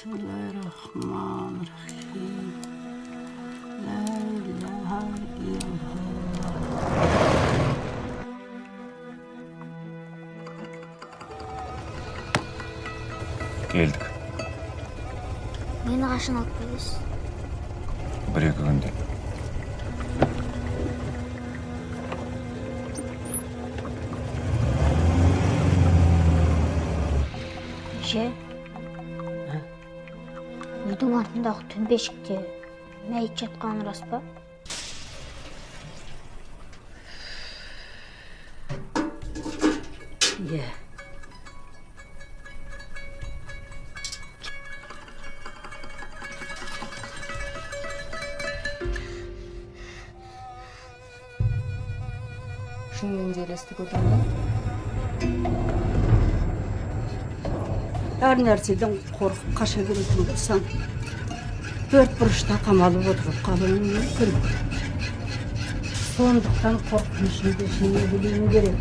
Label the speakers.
Speaker 1: Bismillahirrahmanirrahim. La ilahe illallah.
Speaker 2: Келдік.
Speaker 3: Мені қашан алып келесіз?
Speaker 2: Бір-екі күнде.
Speaker 3: Ше? Үйдің артындағы төмпешікте мәйіт жатқаны рас па?
Speaker 1: Иә.
Speaker 4: Шынымен де елестік одан
Speaker 1: Әр нәрседен қорқып қаша беретін болсаң, төрт бұрышта қамалып отырып қалуың мүмкін. Сондықтан қорқынышыңды жеңе білуің керек.